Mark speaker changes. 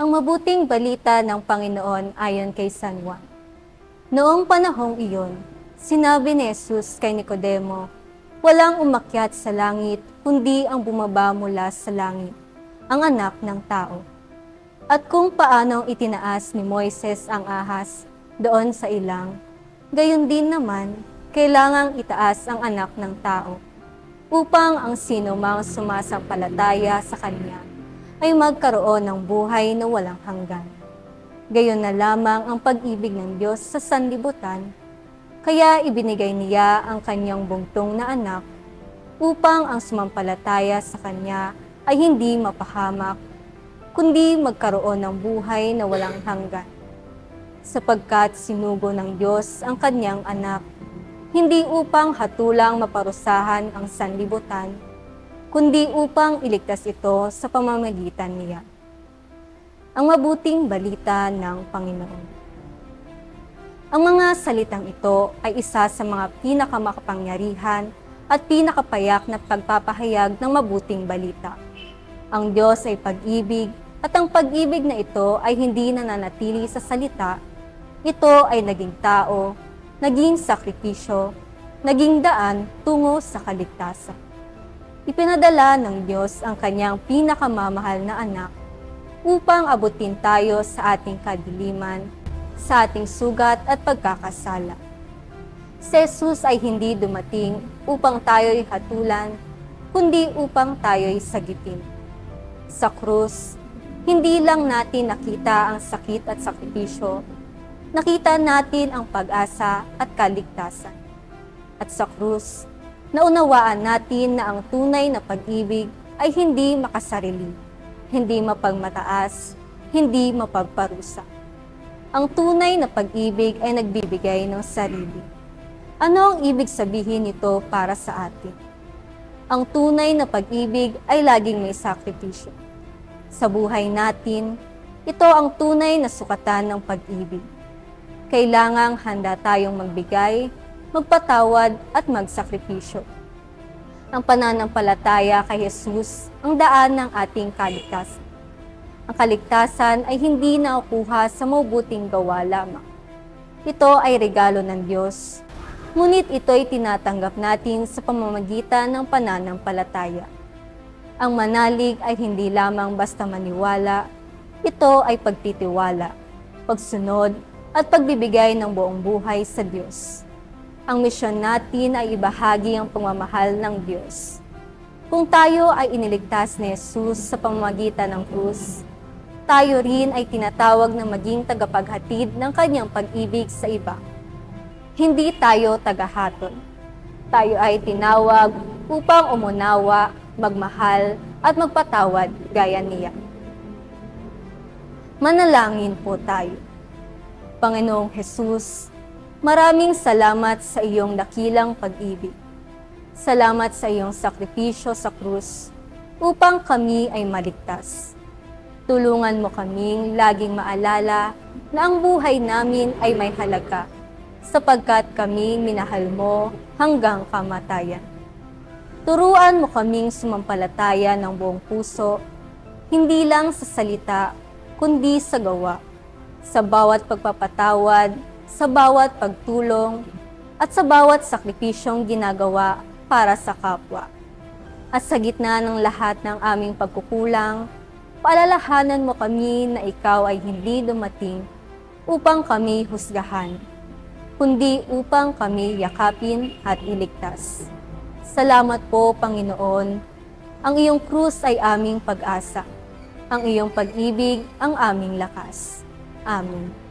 Speaker 1: Ang mabuting balita ng Panginoon ayon kay San Juan. Noong panahong iyon, sinabi ni Jesus kay Nicodemo, "Walang umakyat sa langit, kundi ang bumaba mula sa langit, ang anak ng tao. At kung paanong itinaas ni Moises ang ahas doon sa ilang, gayon din naman, kailangang itaas ang anak ng tao, upang ang sino mang sumasampalataya sa Kanya ay magkaroon ng buhay na walang hanggan. Gayon na lamang ang pag-ibig ng Diyos sa sanlibutan, kaya ibinigay niya ang Kanyang bugtong na anak upang ang sumampalataya sa Kanya ay hindi mapahamak, kundi magkaroon ng buhay na walang hanggan. Sapagkat sinugo ng Diyos ang Kanyang anak, hindi upang hatulang maparusahan ang sanlibutan, kundi upang iligtas ito sa pamamagitan niya." Ang mabuting balita ng Panginoon. Ang mga salitang ito ay isa sa mga pinakamakapangyarihan at pinakapayak na pagpapahayag ng mabuting balita. Ang Diyos ay pag-ibig at ang pag-ibig na ito ay hindi nananatili sa salita. Ito ay naging tao, naging sakripisyo, naging daan tungo sa kaligtasan. Ipinadala ng Diyos ang Kanyang pinakamamahal na anak upang abutin tayo sa ating kadiliman, sa ating sugat at pagkakasala. Si Jesus ay hindi dumating upang tayo'y hatulan, kundi upang tayo'y sagitin. Sa krus, hindi lang natin nakita ang sakit at sakripisyo, nakita natin ang pag-asa at kaligtasan. At sa krus, naunawaan natin na ang tunay na pag-ibig ay hindi makasarili, hindi mapagmataas, hindi mapagparusa. Ang tunay na pag-ibig ay nagbibigay ng sarili. Ano ang ibig sabihin nito para sa atin? Ang tunay na pag-ibig ay laging may sakripisyo. Sa buhay natin, ito ang tunay na sukatan ng pag-ibig. Kailangang handa tayong magbigay, magpatawad at magsakripisyo. Ang pananampalataya kay Jesus ang daan ng ating kaligtasan. Ang kaligtasan ay hindi nakukuha sa mabuting gawa lamang. Ito ay regalo ng Diyos, ngunit ito'y tinatanggap natin sa pamamagitan ng pananampalataya. Ang manalig ay hindi lamang basta maniwala, ito ay pagtitiwala, pagsunod at pagbibigay ng buong buhay sa Diyos. Ang misyon natin ay ibahagi ang pagmamahal ng Diyos. Kung tayo ay iniligtas ni Jesus sa pamamagitan ng krus, tayo rin ay tinatawag na maging tagapaghatid ng Kanyang pag-ibig sa iba. Hindi tayo tagahatol. Tayo ay tinawag upang umunawa, magmahal at magpatawad gaya niya. Manalangin po tayo. Panginoong Jesus, maraming salamat sa iyong dakilang pag-ibig. Salamat sa iyong sakripisyo sa krus upang kami ay maligtas. Tulungan mo kaming laging maalala na ang buhay namin ay may halaga sapagkat kami minahal mo hanggang kamatayan. Turuan mo kaming sumampalataya ng buong puso, hindi lang sa salita, kundi sa gawa, sa bawat pagpapatawad, sa bawat pagtulong, at sa bawat sakripisyong ginagawa para sa kapwa. At sa gitna ng lahat ng aming pagkukulang, paalalahanan mo kami na ikaw ay hindi dumating upang kami husgahan, kundi upang kami yakapin at iligtas. Salamat po, Panginoon. Ang iyong krus ay aming pag-asa. Ang iyong pag-ibig ang aming lakas. Amen.